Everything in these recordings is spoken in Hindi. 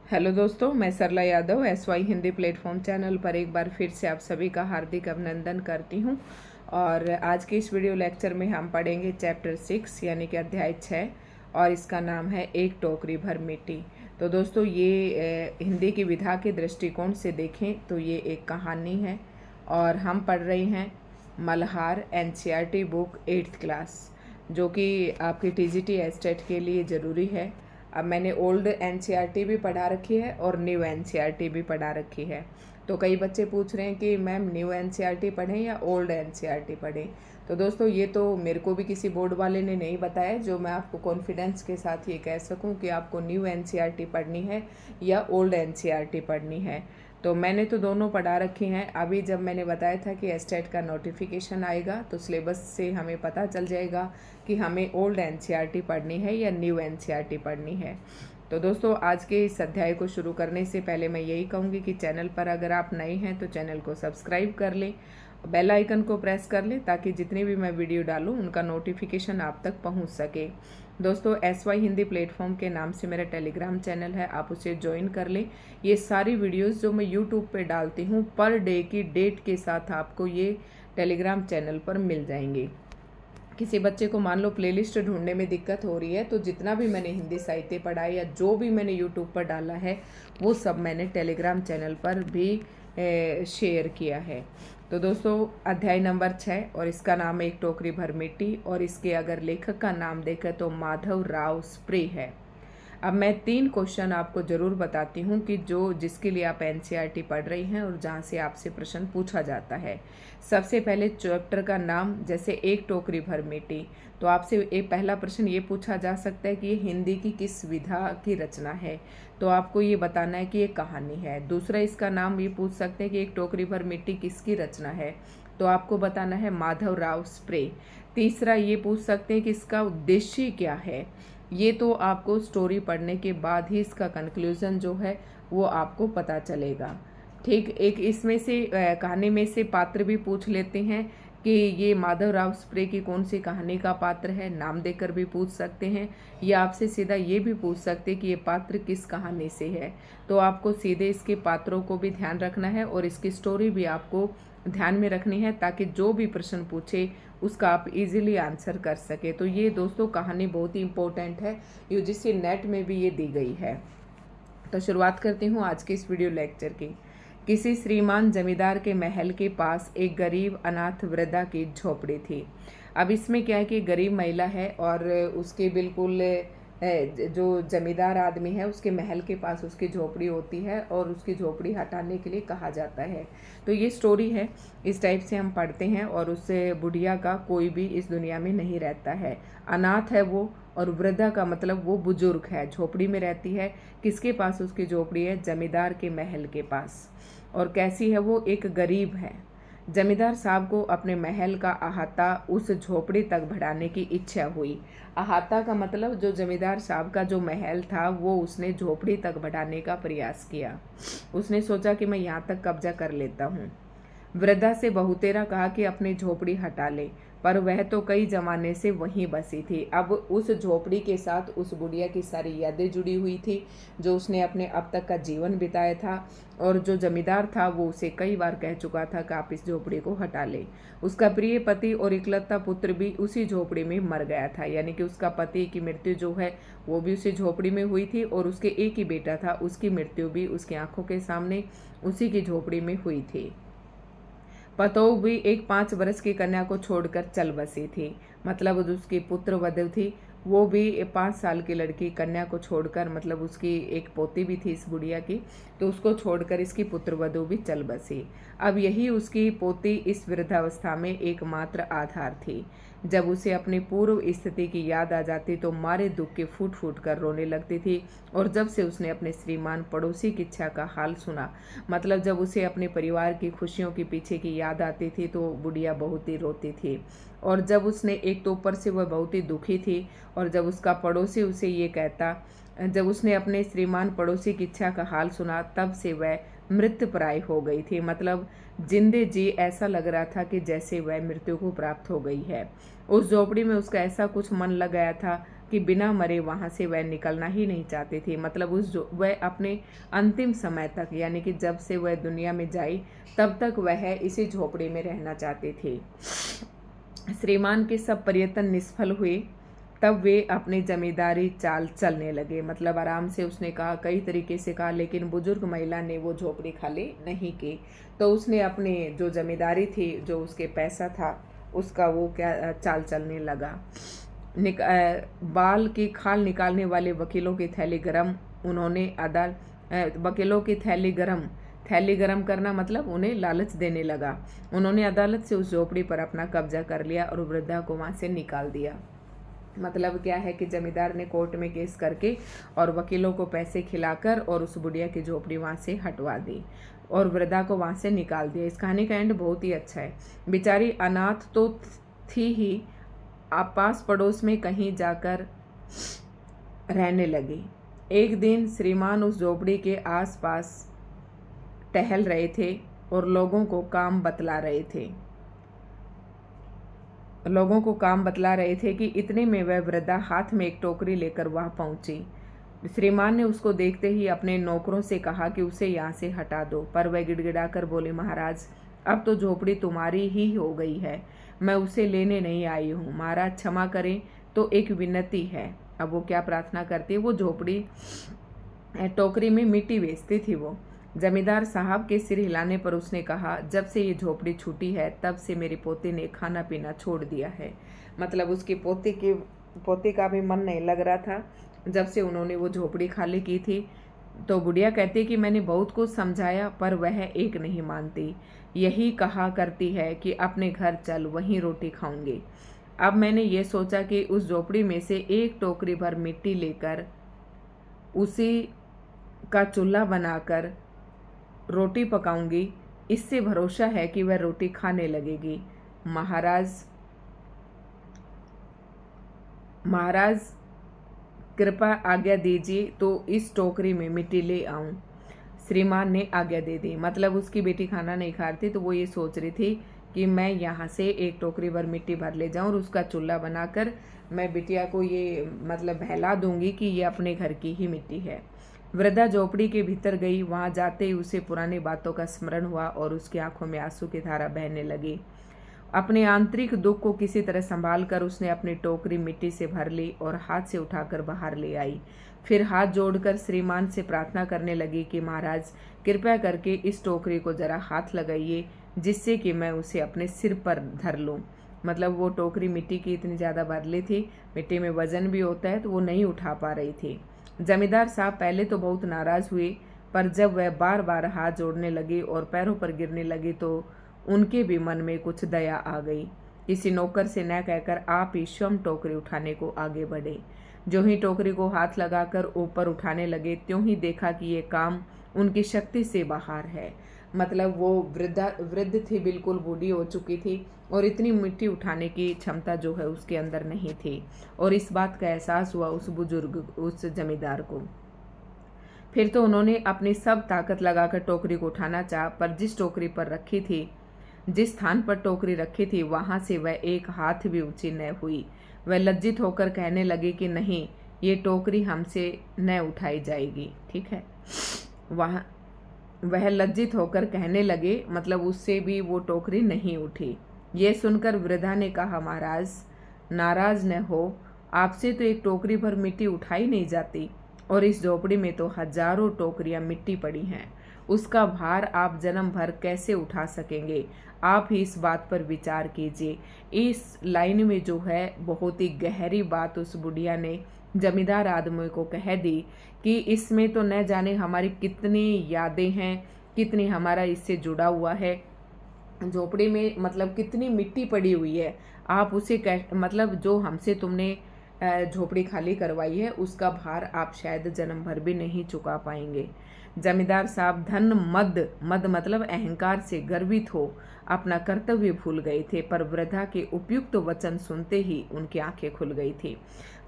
हेलो दोस्तों, मैं Sarla Yadav SY Hindi platform channel पर एक बार फिर से आप सभी का हार्दिक अभिनंदन करती हूं। और आज के इस वीडियो लेक्चर में हम पढ़ेंगे चैप्टर 6 यानी कि अध्याय 6 और इसका नाम है एक टोकरी भर मिट्टी। तो दोस्तों ये हिंदी की विधा के दृष्टिकोण से देखें तो ये एक कहानी है और हम पढ़ रहे हैं Malhar NCERT book 8th class, जो कि आपकी TGT एस्टेट के लिए ज़रूरी है। अब मैंने ओल्ड NCERT भी पढ़ा रखी है और न्यू NCERT भी पढ़ा रखी है। तो कई बच्चे पूछ रहे हैं कि मैम न्यू NCERT पढ़ें या ओल्ड NCERT पढ़ें। तो दोस्तों ये तो मेरे को भी किसी बोर्ड वाले ने नहीं बताया जो मैं आपको कॉन्फिडेंस के साथ ये कह सकूं कि आपको न्यू NCERT पढ़नी है या ओल्ड NCERT पढ़नी है। तो मैंने तो दोनों पढ़ा रखी हैं। अभी जब मैंने बताया था कि एस्टेट का नोटिफिकेशन आएगा तो सिलेबस से हमें पता चल जाएगा कि हमें ओल्ड NCERT पढ़नी है या न्यू NCERT पढ़नी है। तो दोस्तों आज के इस अध्याय को शुरू करने से पहले मैं यही कहूँगी कि चैनल पर अगर आप नए हैं तो चैनल को सब्सक्राइब कर लें, बेल आइकन को प्रेस कर लें ताकि जितनी भी मैं वीडियो डालूं उनका नोटिफिकेशन आप तक पहुंच सके। दोस्तों SY हिंदी प्लेटफॉर्म के नाम से मेरा टेलीग्राम चैनल है, आप उसे ज्वाइन कर लें। ये सारी वीडियोस जो मैं यूट्यूब पे डालती हूँ पर डे की डेट के साथ आपको ये टेलीग्राम चैनल पर मिल जाएंगे। किसी बच्चे को मान लो प्लेलिस्ट ढूंढने में दिक्कत हो रही है तो जितना भी मैंने हिंदी साहित्य पढ़ा है या जो भी मैंने यूट्यूब पर डाला है वो सब मैंने टेलीग्राम चैनल पर भी शेयर किया है। तो दोस्तों अध्याय नंबर 6 और इसका नाम है एक टोकरी भर मिट्टी और इसके अगर लेखक का नाम देखें तो माधव राव स्प्रे है। अब मैं 3 क्वेश्चन आपको ज़रूर बताती हूँ कि जिसके लिए आप NCERT पढ़ रही हैं और जहाँ से आपसे प्रश्न पूछा जाता है। सबसे पहले चैप्टर का नाम, जैसे एक टोकरी भर मिट्टी, तो आपसे एक पहला प्रश्न ये पूछा जा सकता है कि ये हिंदी की किस विधा की रचना है, तो आपको ये बताना है कि ये कहानी है। दूसरा इसका नाम ये पूछ सकते हैं कि एक टोकरी भर मिट्टी किसकी रचना है, तो आपको बताना है माधव राव स्प्रे। तीसरा ये पूछ सकते हैं कि इसका उद्देश्य क्या है, ये तो आपको स्टोरी पढ़ने के बाद ही इसका कंक्लूजन जो है वो आपको पता चलेगा। ठीक, एक इसमें से कहानी में से पात्र भी पूछ लेते हैं कि ये माधव राव स्प्रे की कौन सी कहानी का पात्र है, नाम देकर भी पूछ सकते हैं, या आपसे सीधा ये भी पूछ सकते हैं कि ये पात्र किस कहानी से है। तो आपको सीधे इसके पात्रों को भी ध्यान रखना है और इसकी स्टोरी भी आपको ध्यान में रखनी है ताकि जो भी प्रश्न पूछे उसका आप इजीली आंसर कर सके। तो ये दोस्तों कहानी बहुत ही इम्पोर्टेंट है, UGC नेट में भी ये दी गई है। तो शुरुआत करती हूँ आज के इस वीडियो लेक्चर की। किसी श्रीमान जमींदार के महल के पास एक गरीब अनाथ वृद्धा की झोपड़ी थी। अब इसमें क्या है कि गरीब महिला है और उसके बिल्कुल जो जमींदार आदमी है उसके महल के पास उसकी झोपड़ी होती है और उसकी झोपड़ी हटाने के लिए कहा जाता है। तो ये स्टोरी है, इस टाइप से हम पढ़ते हैं। और उस बुढ़िया का कोई भी इस दुनिया में नहीं रहता है, अनाथ है वो, और वृद्धा का मतलब वो बुजुर्ग है, झोपड़ी में रहती है। किसके पास उसकी झोपड़ी है? जमींदार के महल के पास। और कैसी है वो? एक गरीब है। जमींदार साहब को अपने महल का अहाता उस झोपड़ी तक बढ़ाने की इच्छा हुई। अहाता का मतलब जो जमींदार साहब का जो महल था वो उसने झोपड़ी तक बढ़ाने का प्रयास किया। उसने सोचा कि मैं यहाँ तक कब्जा कर लेता हूँ। वृद्धा से बहुतेरा कहा कि अपनी झोपड़ी हटा ले, पर वह तो कई जमाने से वहीं बसी थी। अब उस झोपड़ी के साथ उस बुढ़िया की सारी यादें जुड़ी हुई थी जो उसने अपने अब तक का जीवन बिताया था, और जो जमींदार था वो उसे कई बार कह चुका था कि आप इस झोपड़ी को हटा ले। उसका प्रिय पति और इकलौता पुत्र भी उसी झोपड़ी में मर गया था, यानी कि उसका पति की मृत्यु जो है वो भी उसी झोपड़ी में हुई थी, और उसके एक ही बेटा था, उसकी मृत्यु भी उसकी आंखों के सामने उसी की झोपड़ी में हुई थी। पतोह भी एक 5 वर्ष की कन्या को छोड़कर चल बसी थी, मतलब उसकी पुत्र वधू थी, वो भी 5 साल की लड़की कन्या को छोड़कर, मतलब उसकी एक पोती भी थी इस बुढ़िया की, तो उसको छोड़कर इसकी पुत्र वधू भी चल बसी। अब यही उसकी पोती इस वृद्धावस्था में एकमात्र आधार थी। जब उसे अपनी पूर्व स्थिति की याद आ जाती तो मारे दुख के फूट फूट कर रोने लगती थी। और जब से उसने अपने श्रीमान पड़ोसी की इच्छा का हाल सुना, मतलब जब उसे अपने परिवार की खुशियों के पीछे की याद आती थी तो बुढ़िया बहुत ही रोती थी। और जब उसने एक तो ऊपर से वह बहुत ही दुखी थी, और जब उसका पड़ोसी उसे ये कहता, जब उसने अपने श्रीमान पड़ोसी की इच्छा का हाल सुना तब से वह मृतप्राय हो गई थी, मतलब जिंदे जी ऐसा लग रहा था कि जैसे वह मृत्यु को प्राप्त हो गई है। उस झोपड़ी में उसका ऐसा कुछ मन लग गया था कि बिना मरे वहाँ से वह निकलना ही नहीं चाहती थी। मतलब वह अपने अंतिम समय तक, यानी कि जब से वह दुनिया में जाई तब तक वह इसी झोपड़ी में रहना चाहती थी। श्रीमान के सब प्रयत्न निष्फल हुए। तब वे अपनी जमींदारी चाल चलने लगे। मतलब आराम से उसने कहा, कई तरीके से कहा, लेकिन बुजुर्ग महिला ने वो झोपड़ी खाली नहीं की। तो उसने अपनी जो जमींदारी थी, जो उसके पैसा था, उसका वो क्या चाल चलने लगा। बाल की खाल निकालने वाले वकीलों की थैली गरम उन्होंने वकीलों की थैली गरम करना मतलब उन्हें लालच देने लगा। उन्होंने अदालत से उस झोपड़ी पर अपना कब्जा कर लिया और वृद्धा को वहां से निकाल दिया। मतलब क्या है कि जमींदार ने कोर्ट में केस करके और वकीलों को पैसे खिलाकर और उस बुढ़िया की झोपड़ी वहां से हटवा दी और वृद्धा को वहां से निकाल दिया। इस कहानी का एंड बहुत ही अच्छा है। बेचारी अनाथ तो थी ही, पास पड़ोस में कहीं जाकर रहने लगी। एक दिन श्रीमान उस झोपड़ी के आसपास टहल रहे थे और लोगों को काम बतला रहे थे कि इतने में वह वृद्धा हाथ में एक टोकरी लेकर वहां पहुंची। श्रीमान ने उसको देखते ही अपने नौकरों से कहा कि उसे यहाँ से हटा दो, पर वह गिड़गिड़ाकर बोली, महाराज अब तो झोपड़ी तुम्हारी ही हो गई है, मैं उसे लेने नहीं आई हूँ, महाराज क्षमा करें, तो एक विनती है। अब वो क्या प्रार्थना करती है, वो झोपड़ी टोकरी में मिट्टी बेचती थी वो। जमींदार साहब के सिर हिलाने पर उसने कहा, जब से ये झोपड़ी छूटी है तब से मेरी पोती ने खाना पीना छोड़ दिया है। मतलब उसकी पोती का भी मन नहीं लग रहा था जब से उन्होंने वो झोपड़ी खाली की थी। तो बुढ़िया कहती कि मैंने बहुत कुछ समझाया पर वह एक नहीं मानती, यही कहा करती है कि अपने घर चल, वहीं रोटी खाऊंगी। अब मैंने ये सोचा कि उस झोपड़ी में से एक टोकरी भर मिट्टी लेकर उसी का चूल्हा बनाकर रोटी पकाऊंगी, इससे भरोसा है कि वह रोटी खाने लगेगी। महाराज कृपा आज्ञा दीजिए तो इस टोकरी में मिट्टी ले आऊं। श्रीमान ने आज्ञा दे दी। मतलब उसकी बेटी खाना नहीं खा रही थी तो वो ये सोच रही थी कि मैं यहाँ से एक टोकरी भर मिट्टी भर ले जाऊं और उसका चूल्हा बनाकर मैं बिटिया को ये मतलब बहला दूंगी कि ये अपने घर की ही मिट्टी है। वृद्धा झोपड़ी के भीतर गई। वहां जाते ही उसे पुरानी बातों का स्मरण हुआ और उसकी आंखों में आंसू की धारा बहने लगी। अपने आंतरिक दुख को किसी तरह संभाल कर उसने अपनी टोकरी मिट्टी से भर ली और हाथ से उठाकर बाहर ले आई। फिर हाथ जोड़कर श्रीमान से प्रार्थना करने लगी कि महाराज कृपया करके इस टोकरी को जरा हाथ लगाइए, जिससे कि मैं उसे अपने सिर पर धर लूं। मतलब वो टोकरी मिट्टी की इतनी ज़्यादा भर ली थी, मिट्टी में वजन भी होता है, तो वो नहीं उठा पा रही थी। जमींदार साहब पहले तो बहुत नाराज हुए, पर जब वह बार बार हाथ जोड़ने लगी और पैरों पर गिरने लगी तो उनके भी मन में कुछ दया आ गई। किसी नौकर से न कहकर आप ही स्वयं टोकरी उठाने को आगे बढ़े। जो ही टोकरी को हाथ लगाकर ऊपर उठाने लगे, त्यों ही देखा कि ये काम उनकी शक्ति से बाहर है। मतलब वो वृद्ध थी, बिल्कुल बूढ़ी हो चुकी थी और इतनी मिट्टी उठाने की क्षमता जो है उसके अंदर नहीं थी। और इस बात का एहसास हुआ उस जमींदार को। फिर तो उन्होंने अपनी सब ताकत लगाकर टोकरी को उठाना चाहा, पर जिस स्थान पर टोकरी रखी थी वहां से वह एक हाथ भी ऊंची न हुई। वह लज्जित होकर कहने लगी कि नहीं, ये टोकरी हमसे न उठाई जाएगी। ठीक है, वह लज्जित होकर कहने लगे, मतलब उससे भी वो टोकरी नहीं उठी। ये सुनकर वृद्धा ने कहा, महाराज नाराज न हो, आपसे तो एक टोकरी भर मिट्टी उठाई नहीं जाती और इस झोपड़ी में तो हजारों टोकरियां मिट्टी पड़ी हैं, उसका भार आप जन्म भर कैसे उठा सकेंगे? आप ही इस बात पर विचार कीजिए। इस लाइन में जो है बहुत ही गहरी बात उस बुढ़िया ने जमींदार आदमी को कह दी कि इसमें तो न जाने हमारी कितनी यादें हैं, कितनी हमारा इससे जुड़ा हुआ है। झोपड़ी में मतलब कितनी मिट्टी पड़ी हुई है, आप उसे मतलब जो हमसे तुमने झोपड़ी खाली करवाई है उसका भार आप शायद जन्म भर भी नहीं चुका पाएंगे। जमींदार साहब धन मद मतलब अहंकार से गर्वित हो अपना कर्तव्य भूल गए थे, पर वृद्धा के उपयुक्त वचन सुनते ही उनकी आंखें खुल गई थी।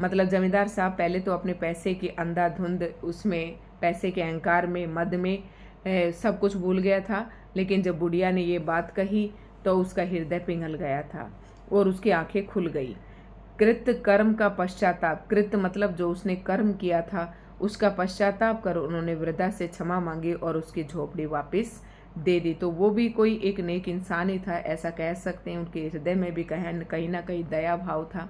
मतलब जमींदार साहब पहले तो अपने पैसे की अंधाधुंध उसमें पैसे के अहंकार में मद में सब कुछ भूल गया था, लेकिन जब बुढ़िया ने ये बात कही तो उसका हृदय पिघल गया था और उसकी आंखें खुल गई। कृत कर्म का पश्चाताप, कृत मतलब जो उसने कर्म किया था उसका पश्चाताप कर उन्होंने वृद्धा से क्षमा मांगी और उसकी झोपड़ी वापस दे दी। तो वो भी कोई एक नेक इंसान ही था, ऐसा कह सकते हैं। उनके हृदय में भी कहीं ना कहीं दया भाव था।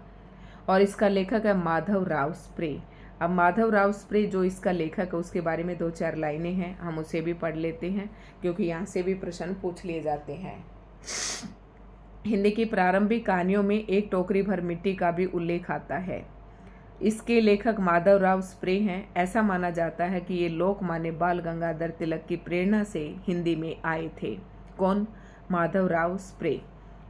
और इसका लेखक है माधव राव स्प्रे। अब माधव राव स्प्रे जो इसका लेखक है उसके बारे में 2-4 लाइनें हैं, हम उसे भी पढ़ लेते हैं क्योंकि यहाँ से भी प्रश्न पूछ लिए जाते हैं। हिंदी की प्रारंभिक कहानियों में एक टोकरी भर मिट्टी का भी उल्लेख आता है। इसके लेखक माधव राव स्प्रे हैं। ऐसा माना जाता है कि ये लोकमान्य बाल गंगाधर तिलक की प्रेरणा से हिंदी में आए थे। कौन? माधव राव स्प्रे।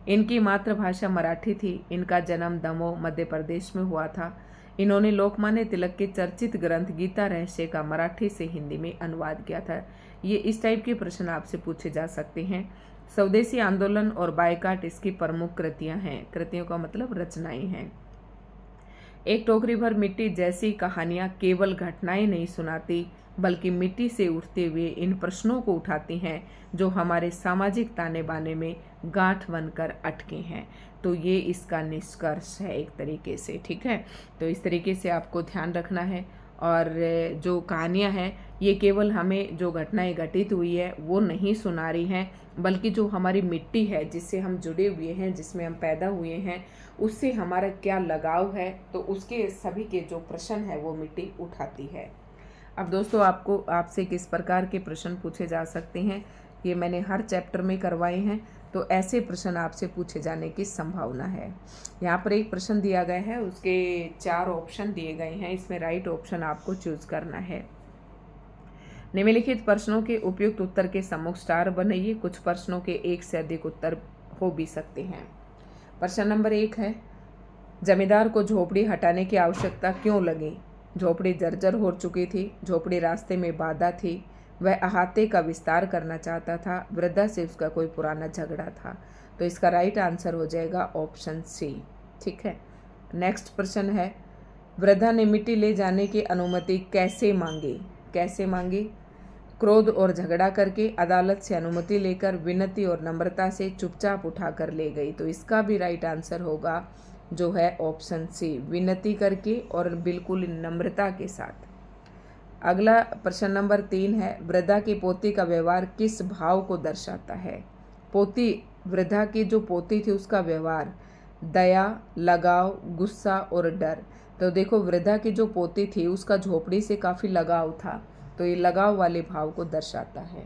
इनकी मातृभाषा मराठी थी। इनका जन्म दमोह मध्य प्रदेश में हुआ था। इन्होंने लोकमान्य तिलक के चर्चित ग्रंथ गीता रहस्य का मराठी से हिंदी में अनुवाद किया था। ये इस टाइप के प्रश्न आपसे पूछे जा सकते हैं। स्वदेशी आंदोलन और बायकाट इसकी प्रमुख कृतियां हैं। कृतियों का मतलब रचनाएं हैं। एक टोकरी भर मिट्टी जैसी कहानियां केवल घटनाएं नहीं सुनाती बल्कि मिट्टी से उठते हुए इन प्रश्नों को उठाती हैं जो हमारे सामाजिक ताने बाने में गांठ बनकर अटके हैं। तो ये इसका निष्कर्ष है एक तरीके से, ठीक है। तो इस तरीके से आपको ध्यान रखना है। और जो कहानियां हैं ये केवल हमें जो घटनाएं घटित हुई है वो नहीं सुना रही हैं, बल्कि जो हमारी मिट्टी है जिससे हम जुड़े हुए हैं, जिसमें हम पैदा हुए हैं, उससे हमारा क्या लगाव है, तो उसके सभी के जो प्रश्न है वो मिट्टी उठाती है। अब दोस्तों आपसे किस प्रकार के प्रश्न पूछे जा सकते हैं ये मैंने हर चैप्टर में करवाए हैं, तो ऐसे प्रश्न आपसे पूछे जाने की संभावना है। यहाँ पर एक प्रश्न दिया गया है, उसके 4 ऑप्शन दिए गए हैं, इसमें राइट ऑप्शन आपको चूज करना है। निम्नलिखित प्रश्नों के उपयुक्त उत्तर के सम्मुख स्टार बनाइए। कुछ प्रश्नों के एक से अधिक उत्तर हो भी सकते हैं। प्रश्न नंबर 1 है, जमींदार को झोपड़ी हटाने की आवश्यकता क्यों लगी? झोपड़ी जर्जर हो चुकी थी, झोपड़ी रास्ते में बाधा थी, वह अहाते का विस्तार करना चाहता था, वृद्धा से उसका कोई पुराना झगड़ा था। तो इसका राइट आंसर हो जाएगा ऑप्शन सी, ठीक है। नेक्स्ट प्रश्न है, वृद्धा ने मिट्टी ले जाने की अनुमति कैसे मांगी? कैसे मांगी? क्रोध और झगड़ा करके, अदालत से अनुमति लेकर, विनती और नम्रता से, चुपचाप उठाकर ले गई। तो इसका भी राइट आंसर होगा जो है ऑप्शन सी, विनती करके और बिल्कुल नम्रता के साथ। अगला प्रश्न नंबर 3 है, वृद्धा की पोती का व्यवहार किस भाव को दर्शाता है? पोती, वृद्धा की जो पोती थी उसका व्यवहार दया, लगाव, गुस्सा और डर। तो देखो वृद्धा की जो पोती थी उसका झोपड़ी से काफ़ी लगाव था, तो ये लगाव वाले भाव को दर्शाता है।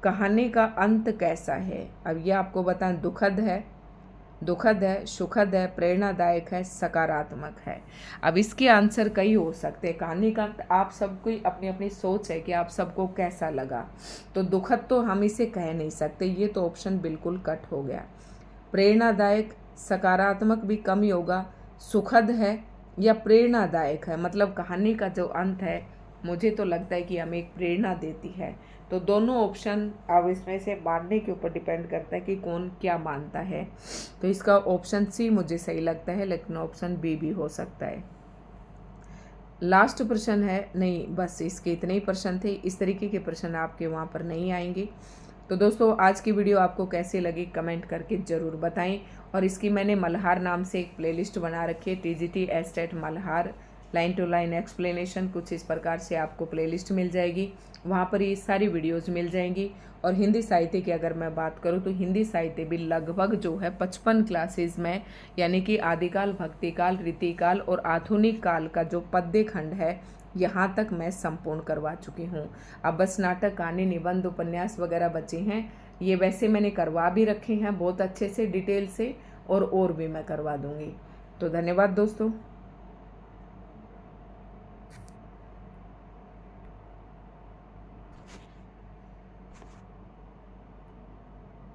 कहानी का अंत कैसा है? अब ये आपको बताएं, दुखद है, सुखद है, प्रेरणादायक है, सकारात्मक है। अब इसके आंसर कई हो सकते हैं। कहानी का आप सबको अपनी अपनी सोच है कि आप सबको कैसा लगा। तो दुखद तो हम इसे कह नहीं सकते, ये तो ऑप्शन बिल्कुल कट हो गया। प्रेरणादायक, सकारात्मक भी कम ही होगा। सुखद है या प्रेरणादायक है, मतलब कहानी का जो अंत है मुझे तो लगता है कि हमें एक प्रेरणा देती है। तो दोनों ऑप्शन अब इसमें से मानने के ऊपर डिपेंड करता है कि कौन क्या मानता है। तो इसका ऑप्शन सी मुझे सही लगता है, लेकिन ऑप्शन बी भी हो सकता है। लास्ट प्रश्न है, नहीं बस इसके इतने ही प्रश्न थे, इस तरीके के प्रश्न आपके वहाँ पर नहीं आएंगे। तो दोस्तों आज की वीडियो आपको कैसी लगी कमेंट करके ज़रूर बताएं। और इसकी मैंने मल्हार नाम से एक प्लेलिस्ट बना रखी है, TGT एस्टेट मल्हार लाइन टू लाइन एक्सप्लेनेशन, कुछ इस प्रकार से आपको प्लेलिस्ट मिल जाएगी। वहाँ पर ये सारी वीडियोस मिल जाएंगी। और हिंदी साहित्य की अगर मैं बात करूँ तो हिंदी साहित्य भी लगभग जो है 55 क्लासेस में, यानी कि आदिकाल, भक्तिकाल, रीतिकाल और आधुनिक काल का जो पद्य खंड है यहाँ तक मैं संपूर्ण करवा चुकी हूँ। अब बस नाटक, कहानी, निबंध, उपन्यास वगैरह बचे हैं। ये वैसे मैंने करवा भी रखे हैं बहुत अच्छे से, डिटेल से, और भी मैं करवा दूँगी। तो धन्यवाद दोस्तों।